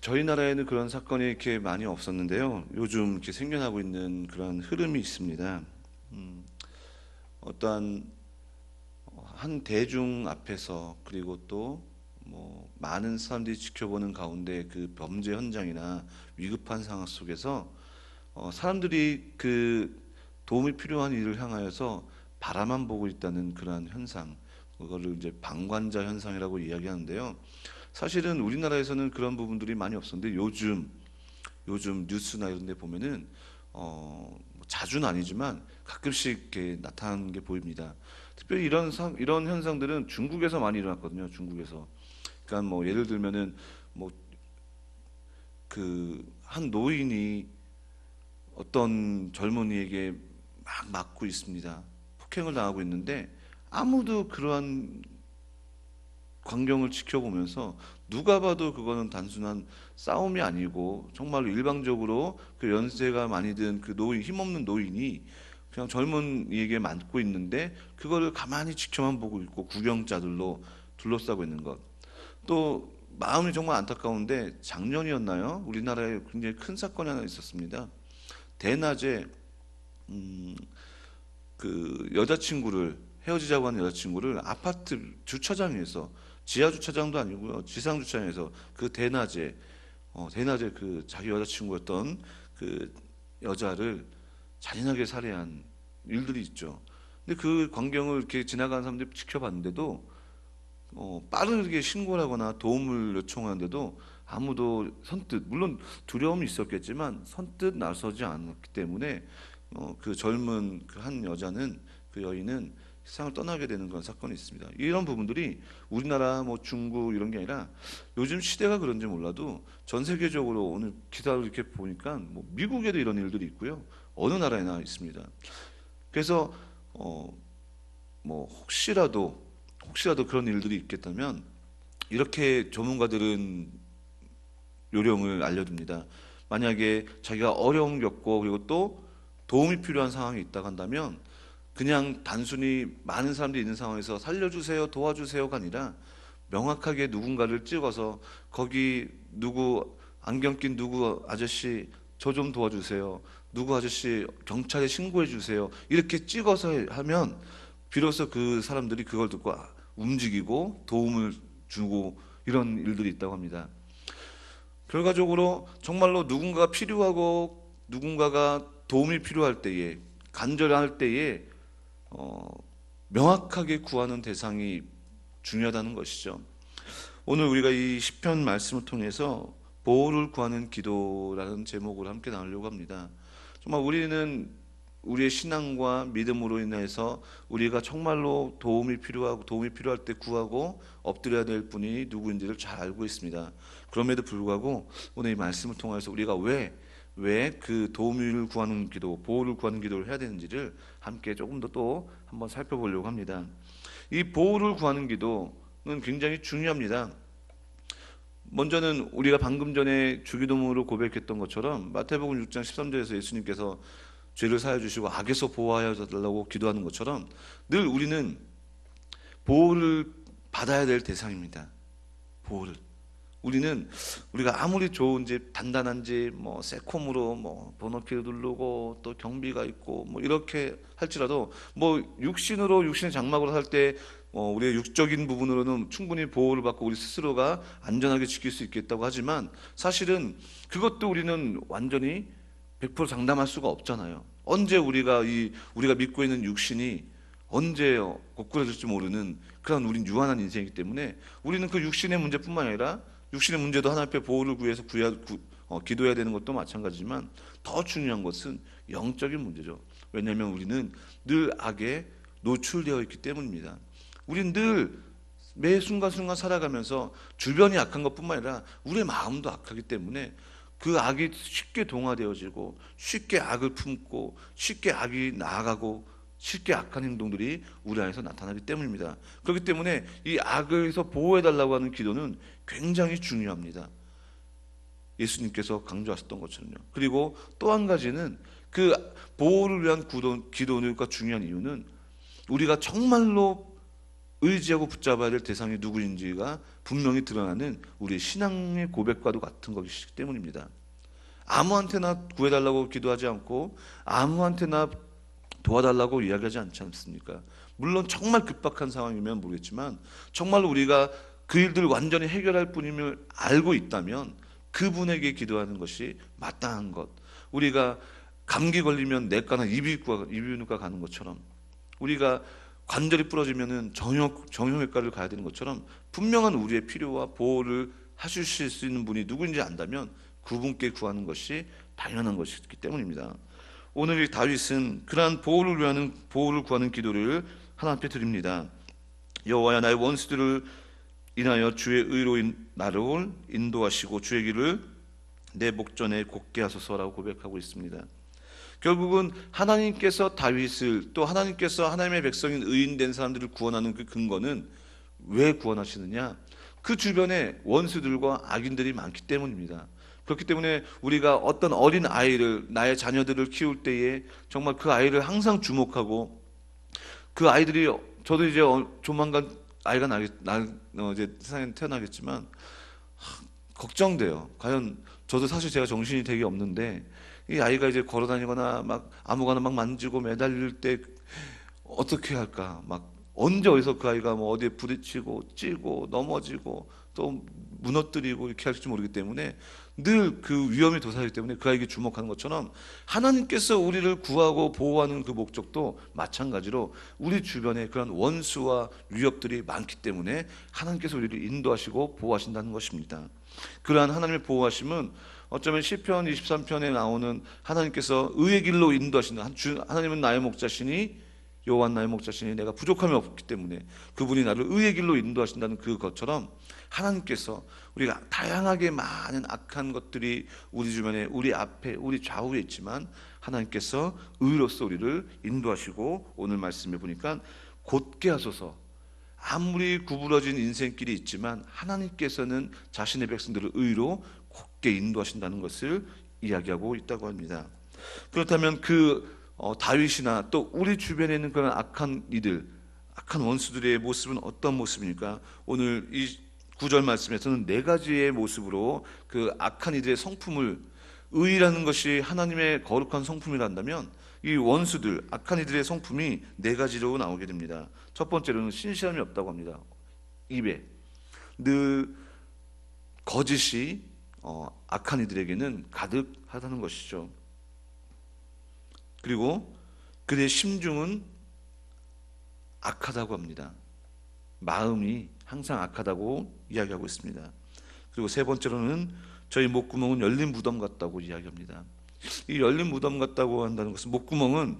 저희 나라에는 그런 사건이 이렇게 많이 없었는데요. 요즘 이렇게 생겨나고 있는 그런 흐름이 있습니다. 음, 어떠한 한 대중 앞에서 그리고 또 뭐 많은 사람들이 지켜보는 가운데 그 범죄 현장이나 위급한 상황 속에서 사람들이 그 도움이 필요한 일을 향하여서 바라만 보고 있다는 그러한 현상, 그거를 이제 방관자 현상이라고 이야기하는데요. 사실은 우리나라에서는 그런 부분들이 많이 없었는데 요즘 뉴스나 이런 데 보면은 뭐 자주는 아니지만 가끔씩 이렇게 나타나는 게 보입니다. 특별히 이런 현상들은 중국에서 많이 일어났거든요. 중국에서. 그러니까 뭐 예를 들면은 뭐 그 한 노인이 어떤 젊은이에게 막 맞고 있습니다. 폭행을 당하고 있는데 아무도 그러한 광경을 지켜보면서 누가 봐도 그거는 단순한 싸움이 아니고 정말로 일방적으로 그 연세가 많이 든 그 노인, 힘없는 노인이 그냥 젊은이에게 맞고 있는데 그거를 가만히 지켜만 보고 있고 구경자들로 둘러싸고 있는 것. 또 마음이 정말 안타까운데 작년이었나요? 우리나라에 굉장히 큰 사건이 하나 있었습니다. 대낮에 음, 그 여자친구를 헤어지자고 하는 여자친구를 아파트 주차장에서, 지하 주차장도 아니고요, 지상 주차장에서 그 대낮에 그 자기 여자친구였던 그 여자를 잔인하게 살해한 일들이 있죠. 근데 그 광경을 이렇게 지나가는 사람들이 지켜봤는데도 빠르게 신고를 하거나 도움을 요청하는데도 아무도 선뜻, 물론 두려움이 있었겠지만 선뜻 나서지 않았기 때문에 그 젊은 그 한 여자는, 그 여인은 세상을 떠나게 되는 그런 사건이 있습니다. 이런 부분들이 우리나라 뭐 중국 이런 게 아니라 요즘 시대가 그런지 몰라도 전 세계적으로 오늘 기사를 이렇게 보니까 뭐 미국에도 이런 일들이 있고요. 어느 나라에나 있습니다. 그래서 뭐 혹시라도 그런 일들이 있겠다면 이렇게 전문가들은 요령을 알려줍니다. 만약에 자기가 어려움 겪고 그리고 또 도움이 필요한 상황이 있다고 한다면 그냥 단순히 많은 사람들이 있는 상황에서 살려주세요, 도와주세요가 아니라 명확하게 누군가를 찍어서 거기 누구 안경 낀 누구 아저씨 저 좀 도와주세요. 누구 아저씨 경찰에 신고해 주세요. 이렇게 찍어서 하면 비로소 그 사람들이 그걸 듣고 움직이고 도움을 주고 이런 일들이 있다고 합니다. 결과적으로 정말로 누군가가 필요하고 누군가가 도움이 필요할 때에, 간절할 때에 어, 명확하게 구하는 대상이 중요하다는 것이죠. 오늘 우리가 이 시편 말씀을 통해서 보호를 구하는 기도라는 제목으로 함께 나누려고 합니다. 정말 우리는 우리의 신앙과 믿음으로 인해서 우리가 정말로 도움이 필요할 때 구하고 엎드려야 될 분이 누구인지를 잘 알고 있습니다. 그럼에도 불구하고 오늘 이 말씀을 통해서 우리가 왜 그 도움을 구하는 기도, 보호를 구하는 기도를 해야 되는지를 함께 조금 더 또 한번 살펴보려고 합니다. 이 보호를 구하는 기도는 굉장히 중요합니다. 먼저는 우리가 방금 전에 주기도문으로 고백했던 것처럼 마태복음 6장 13절에서 예수님께서 죄를 사하여 주시고 악에서 보호하여 달라고 기도하는 것처럼 늘 우리는 보호를 받아야 될 대상입니다. 보호를. 우리가 아무리 좋은지 단단한지 뭐 새콤으로 뭐 번호키를 누르고 또 경비가 있고 뭐 이렇게 할지라도 뭐 육신의 장막으로 살 때 우리의 육적인 부분으로는 충분히 보호를 받고 우리 스스로가 안전하게 지킬 수 있겠다고 하지만 사실은 그것도 우리는 완전히 100% 장담할 수가 없잖아요. 언제 우리가 믿고 있는 육신이 언제 고꾸라질지 모르는 그런 우린 유한한 인생이기 때문에 우리는 그 육신의 문제뿐만 아니라 육신의 문제도 하나님 앞에 보호를 구해서 기도해야 되는 것도 마찬가지지만 더 중요한 것은 영적인 문제죠. 왜냐하면 우리는 늘 악에 노출되어 있기 때문입니다. 우리는 늘 매 순간순간 살아가면서 주변이 악한 것뿐만 아니라 우리의 마음도 악하기 때문에 그 악이 쉽게 동화되어지고 쉽게 악을 품고 쉽게 악이 나아가고 쉽게 악한 행동들이 우리 안에서 나타나기 때문입니다. 그렇기 때문에 이 악에서 보호해달라고 하는 기도는 굉장히 중요합니다. 예수님께서 강조하셨던 것처럼요. 그리고 또 한 가지는 그 보호를 위한 기도가 중요한 이유는 우리가 정말로 의지하고 붙잡아야 될 대상이 누구인지가 분명히 드러나는 우리의 신앙의 고백과도 같은 것이기 때문입니다. 아무한테나 구해달라고 기도하지 않고 아무한테나 도와달라고 이야기하지 않지 않습니까? 물론 정말 급박한 상황이면 모르겠지만 정말 우리가 그 일들을 완전히 해결할 뿐임을 알고 있다면 그분에게 기도하는 것이 마땅한 것. 우리가 감기 걸리면 내과나 이비인후과 가는 것처럼, 우리가 관절이 부러지면은 정형외과를 가야 되는 것처럼 분명한 우리의 필요와 보호를 하실 수 있는 분이 누구인지 안다면 그분께 구하는 것이 당연한 것이기 때문입니다. 오늘 이 다윗은 그러한 보호를 구하는 기도를 하나님 앞에 드립니다. 여호와야, 나의 원수들을 인하여 주의 의로 나를 인도하시고 주의 길을 내 목전에 곧게 하소서라고 고백하고 있습니다. 결국은 하나님께서 다윗을, 또 하나님께서 하나님의 백성인 의인된 사람들을 구원하는 그 근거는 왜 구원하시느냐? 그 주변에 원수들과 악인들이 많기 때문입니다. 그렇기 때문에 우리가 어떤 어린 아이를, 나의 자녀들을 키울 때에 정말 그 아이를 항상 주목하고, 그 아이들이, 저도 이제 조만간 아이가 이제 세상에 태어나겠지만 걱정돼요. 과연 저도 사실 제가 정신이 되게 없는데 이 아이가 이제 걸어다니거나 막 아무거나 막 만지고 매달릴 때 어떻게 할까? 막 언제 어디서 그 아이가 뭐 어디에 부딪히고 찌고 넘어지고 또 무너뜨리고 이렇게 할지 모르기 때문에 늘 그 위험이 도사하기 때문에 그 아이에게 주목하는 것처럼 하나님께서 우리를 구하고 보호하는 그 목적도 마찬가지로 우리 주변에 그런 원수와 위협들이 많기 때문에 하나님께서 우리를 인도하시고 보호하신다는 것입니다. 그러한 하나님의 보호하심은 어쩌면 시편 23편에 나오는 하나님께서 의의 길로 인도하신다. 하나님은 나의 목자시니 여호와는 나의 목자시니 내가 부족함이 없기 때문에 그분이 나를 의의 길로 인도하신다는 그것처럼 하나님께서 우리가 다양하게 많은 악한 것들이 우리 주변에, 우리 앞에, 우리 좌우에 있지만 하나님께서 의로서 우리를 인도하시고 오늘 말씀해 보니까 곧게 하소서. 아무리 구부러진 인생길이 있지만 하나님께서는 자신의 백성들을 의로 곧게 인도하신다는 것을 이야기하고 있다고 합니다. 그렇다면 다윗이나 또 우리 주변에 있는 그런 악한 이들, 악한 원수들의 모습은 어떤 모습입니까? 오늘 이 9절 말씀에서는 네 가지의 모습으로 그 악한 이들의 성품을, 의라는 것이 하나님의 거룩한 성품이란다면 이 원수들, 악한 이들의 성품이 네 가지로 나오게 됩니다. 첫 번째로는 신실함이 없다고 합니다. 입에 늘 거짓이 악한 이들에게는 가득하다는 것이죠. 그리고 그들의 심중은 악하다고 합니다. 마음이 항상 악하다고 이야기하고 있습니다. 그리고 세 번째로는 저희 목구멍은 열린 무덤 같다고 이야기합니다. 이 열린 무덤 같다고 한다는 것은, 목구멍은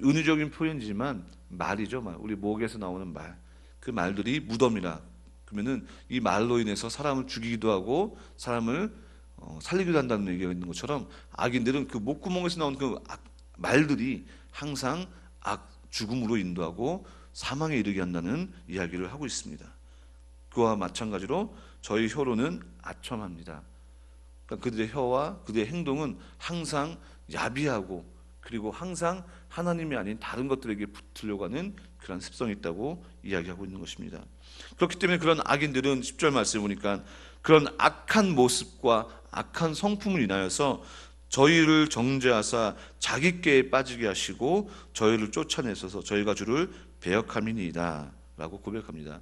은유적인 표현이지만 말이죠. 말. 우리 목에서 나오는 말. 그 말들이 무덤이라. 그러면은 이 말로 인해서 사람을 죽이기도 하고 사람을 살리기도 한다는 얘기가 있는 것처럼 악인들은 그 목구멍에서 나오는 그 말들이 항상 죽음으로 인도하고 사망에 이르게 한다는 이야기를 하고 있습니다. 그와 마찬가지로 저희 혀로는 아첨합니다. 그러니까 그들의 혀와 그들의 행동은 항상 야비하고, 그리고 항상 하나님이 아닌 다른 것들에게 붙으려고 하는 그런 습성이 있다고 이야기하고 있는 것입니다. 그렇기 때문에 그런 악인들은 10절 말씀에 보니까 그런 악한 모습과 악한 성품을 인하여서 저희를 정죄하사 자기 꾀에 빠지게 하시고 저희를 쫓아내셔서 저희가 주를 배역함이니이다 라고 고백합니다.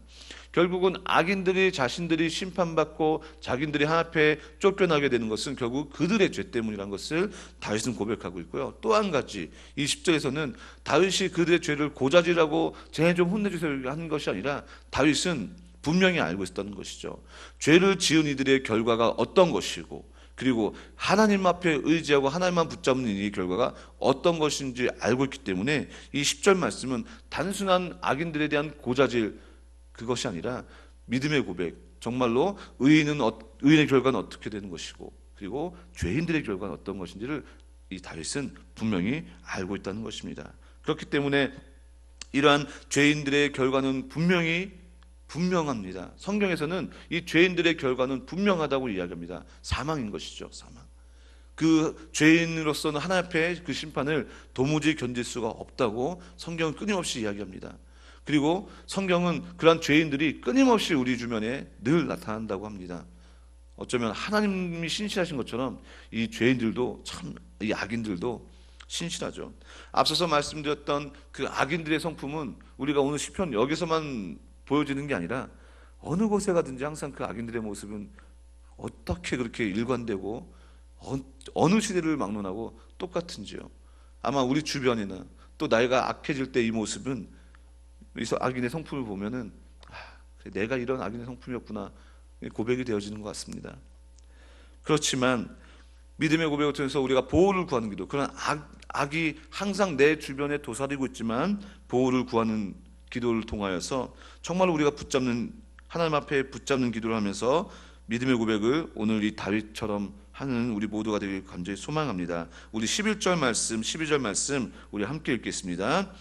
결국은 악인들이 자신들이 심판받고 자기들이 하나님 앞에 쫓겨나게 되는 것은 결국 그들의 죄 때문이라는 것을 다윗은 고백하고 있고요. 또 한 가지, 이 10절에서는 다윗이 그들의 죄를 고자질하고 쟤네 좀 혼내주세요 하는 것이 아니라 다윗은 분명히 알고 있었다는 것이죠. 죄를 지은 이들의 결과가 어떤 것이고, 그리고 하나님 앞에 의지하고 하나님만 붙잡는 이 결과가 어떤 것인지 알고 있기 때문에 이 10절 말씀은 단순한 악인들에 대한 고자질, 그것이 아니라 믿음의 고백, 정말로 의인의 결과는 어떻게 되는 것이고, 그리고 죄인들의 결과는 어떤 것인지를 이 다윗은 분명히 알고 있다는 것입니다. 그렇기 때문에 이러한 죄인들의 결과는 분명합니다. 성경에서는 이 죄인들의 결과는 분명하다고 이야기합니다. 사망인 것이죠. 사망. 그 죄인으로서는 하나님 앞에 그 심판을 도무지 견딜 수가 없다고 성경은 끊임없이 이야기합니다. 그리고 성경은 그러한 죄인들이 끊임없이 우리 주변에 늘 나타난다고 합니다. 어쩌면 하나님이 신실하신 것처럼 이 죄인들도 참, 이 악인들도 신실하죠. 앞서서 말씀드렸던 그 악인들의 성품은 우리가 오늘 시편 여기서만 보여지는 게 아니라 어느 곳에 가든지 항상 그 악인들의 모습은 어떻게 그렇게 일관되고 어느 시대를 막론하고 똑같은지요. 아마 우리 주변이나 또 나이가 악해질 때 이 모습은 이 악인의 성품을 보면은 그래, 내가 이런 악인의 성품이었구나 고백이 되어지는 것 같습니다. 그렇지만 믿음의 고백을 통해서 우리가 보호를 구하는 기도, 그런 악이 항상 내 주변에 도사리고 있지만 보호를 구하는 기도를 통하여서 정말 우리가 하나님 앞에 붙잡는 기도를 하면서 믿음의 고백을 오늘 이 다윗처럼 하는 우리 모두가 되길 간절히 소망합니다. 우리 11절 말씀, 12절 말씀 우리 함께 읽겠습니다.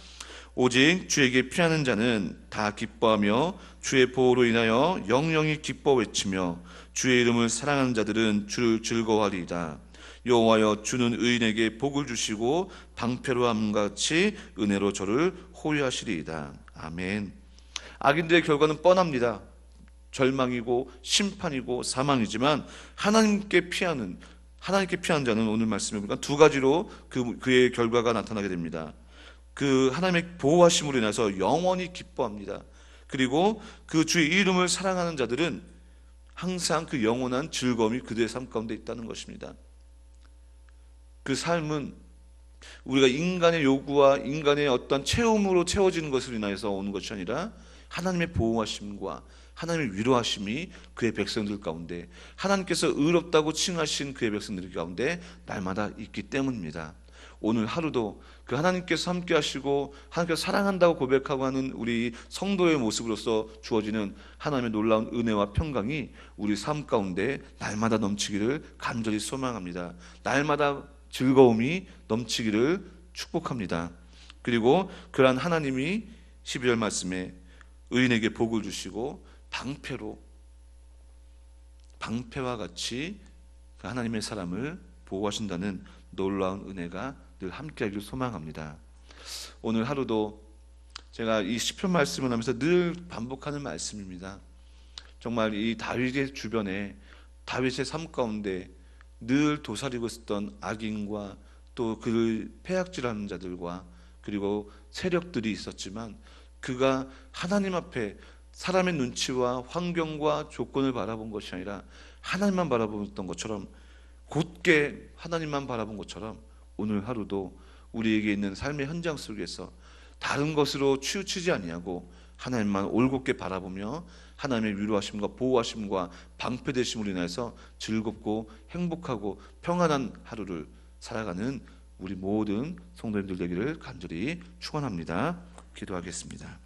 오직 주에게 피하는 자는 다 기뻐하며 주의 보호로 인하여 영영이 기뻐 외치며 주의 이름을 사랑하는 자들은 주를 즐거워하리이다. 여호와여, 주는 의인에게 복을 주시고 방패로 함과 같이 은혜로 저를 호위하시리이다. 아멘. 악인들의 결과는 뻔합니다. 절망이고 심판이고 사망이지만 하나님께 피하는 자는 오늘 말씀에 보니까 두 가지로 그의 결과가 나타나게 됩니다. 그 하나님의 보호하심으로 인해서 영원히 기뻐합니다. 그리고 그 주의 이름을 사랑하는 자들은 항상 그 영원한 즐거움이 그들의 삶 가운데 있다는 것입니다. 그 삶은 우리가 인간의 요구와 인간의 어떤 체험으로 채워지는 것을 인하여서 오는 것이 아니라 하나님의 보호하심과 하나님의 위로하심이 그의 백성들 가운데, 하나님께서 의롭다고 칭하신 그의 백성들 가운데 날마다 있기 때문입니다. 오늘 하루도 그 하나님께서 함께 하시고 하나님께서 사랑한다고 고백하고 하는 우리 성도의 모습으로서 주어지는 하나님의 놀라운 은혜와 평강이 우리 삶 가운데 날마다 넘치기를 간절히 소망합니다. 날마다 즐거움이 넘치기를 축복합니다. 그리고 그러한 하나님이 12절 말씀에 의인에게 복을 주시고 방패와 같이 그 하나님의 사람을 보호하신다는 놀라운 은혜가 늘 함께하기를 소망합니다. 오늘 하루도 제가 이 시편 말씀을 하면서 늘 반복하는 말씀입니다. 정말 이 다윗의 주변에, 다윗의 삶 가운데 늘 도사리고 있었던 악인과 또 그를 패악질하는 자들과 그리고 세력들이 있었지만 그가 하나님 앞에 사람의 눈치와 환경과 조건을 바라본 것이 아니라 하나님만 바라보던 것처럼, 곧게 하나님만 바라본 것처럼 오늘 하루도 우리에게 있는 삶의 현장 속에서 다른 것으로 치우치지 아니하고 하나님만 올곧게 바라보며 하나님의 위로하심과 보호하심과 방패되심으로 인해서 즐겁고 행복하고 평안한 하루를 살아가는 우리 모든 성도님들 되기를 간절히 축원합니다. 기도하겠습니다.